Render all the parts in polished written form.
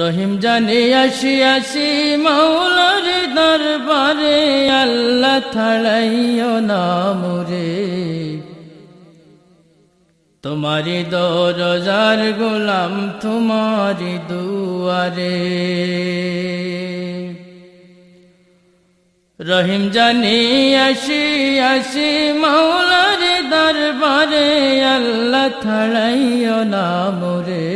রহিম জানে আসি আসি মাওলার দরবারে, আল্লাহ ছাড়াইও না মোরে। তোমারি দরজার গোলাম তোমারি দুয়ারে। রহিম জানি আসি আসি মাওলার দরবারে, আল্লাহ ছাড়াইও না মোরে।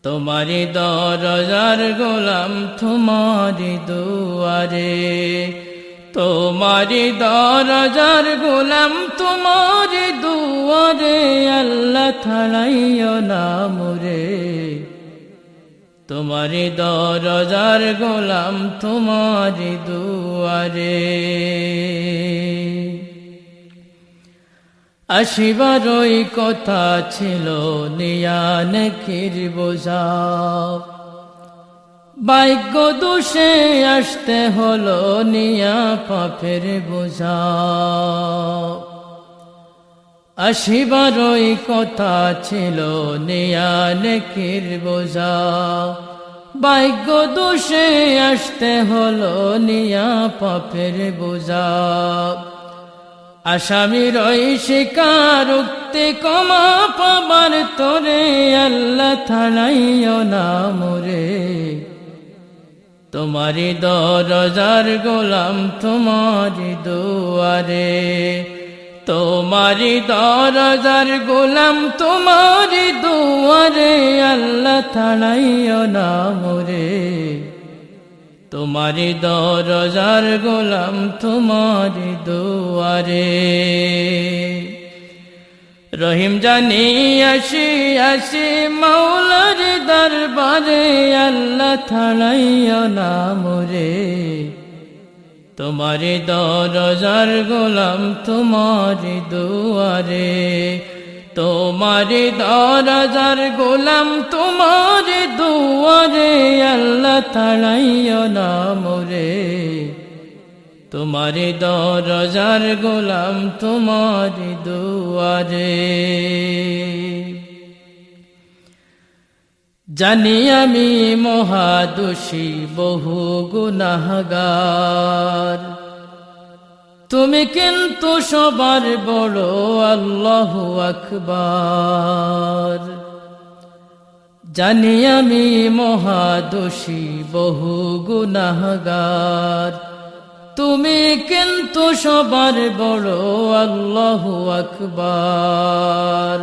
তোমারি দরজার গোলাম তোমারি দুয়ারে। তোমারি দরজার গোলাম তোমারি দুয়ারে, আল্লাহ ছাড়াইও না মোরে। তোমারি দরজার গোলাম তোমারি দুয়ারে। আসিবারই কথা ছিল নিয়া নেকির বোঝা, ভাগ্য দোষে আসতে হলো নিয়া পাপের বোঝা। আসিবারই কথা ছিল নিয়া নেকির বোঝা, ভাগ্য দোষে আসতে হলো নিয়া পাপের বোঝা। আসামির ওই শিকার উক্তি ক্ষমা পাবার তোরে, আল্লাহ ছাড়াইও না মোরে। তোমারি দরজার গোলাম তোমারি দুয়ারে। তোমারি দরজার গোলাম তোমারি দুয়ারে, আল্লাহ ছাড়াইও না মোরে। তোমারি দরজার গোলাম তোমারি দুয়ারে। রহিম জানি আসি আসি মাওলার দরবারে, আল্লাহ ছাড়াইও না মোরে। তোমারি দরজার গোলাম তোমারি দুয়ারে। তোমারি দরজার গোলাম তোমারি দুয়ারে, আল্লাহ ছাড়াইও না মোরে। তোমারি দরজার গোলাম তোমারি দুয়ারে। জানি আমি মহাদোষী বহু গুনাহগার, তুমি কিন্তু সবার বড় আল্লাহু আকবার। জানি আমি মহাদোষী বহু গুনাহগার, তুমি কিন্তু সবার বড় আল্লাহু আকবার।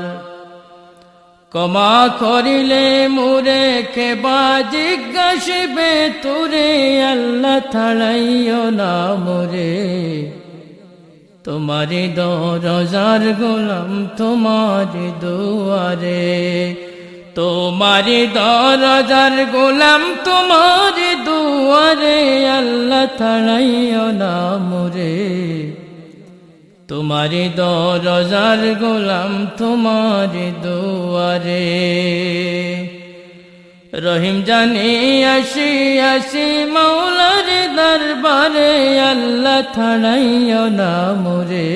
ক্ষমা করিলে মোরে কেবা জিজ্ঞাসিবে তোরে, আল্লাহ ছাড়াইও না মোরে। তোমারি দরজার গোলাম তোমারি দুয়ারে। তোমারি দরজার গোলাম তোমারি দুয়ারে, আল্লাহ ছাড়াইও না মোরে। তোমারি দরজার গোলাম তোমারি দুয়ারে। রহিম জানি আসি আসি মাওলার দরবারে, আল্লাহ ছাড়াইও না মোরে।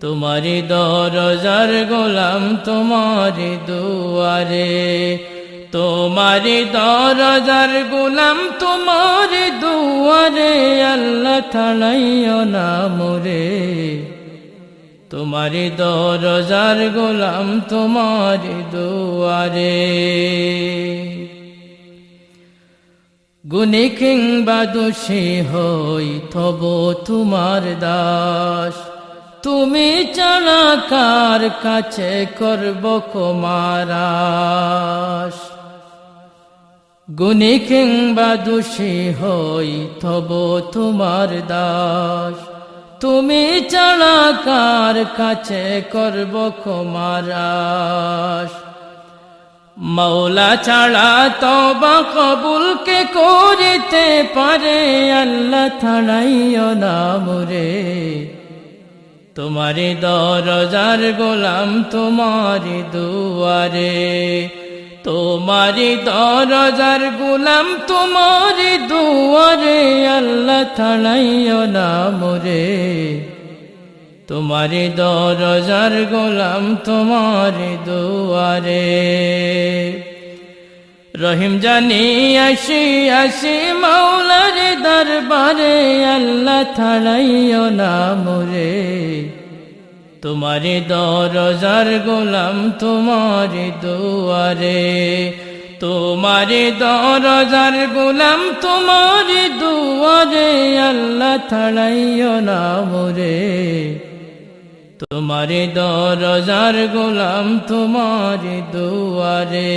তোমারি দরজার গোলাম তোমারি দুয়ারে। তোমারি দরজার গোলাম তোমারি দুয়ারে, আল্লাহ ছাড়াইও না মোরে। তোমারি দরজার গোলাম তোমারি দুয়ারে। গুণী কিংবা দোষী হই তবু তোমার দাস, তুমি ছাড়া কার কাছে করব ক্ষমার। গুণী কিংবা দোষী হই তবু তোমার দাস, তুমি ছাড়া কার কাছে করব ক্ষমার। মৌলা ছাড়া তওবা কবুল কে করিতে পারে, আল্লাহ ছাড়াইও না মোরে। তোমারি দরজার গোলাম তোমারি দুয়ারে। তোমারি দরজার গোলাম তোমারি দুয়ারে, আল্লাহ ছাড়াইও না মোরে। তোমারি দরজার গোলাম তোমারি দুয়ারে। রহিম জানি আসি আসি মাওলার দরবারে, আল্লাহ ছাড়াইও না মোরে। তোমারি দরজার গোলাম তোমারি দুয়ারে, তোমারি দরজার গোলাম তোমারি দুয়ারে, আল্লাহ ছাড়াইও না মোরে। তোমারি দরজার গোলাম তোমারি দুয়ারে।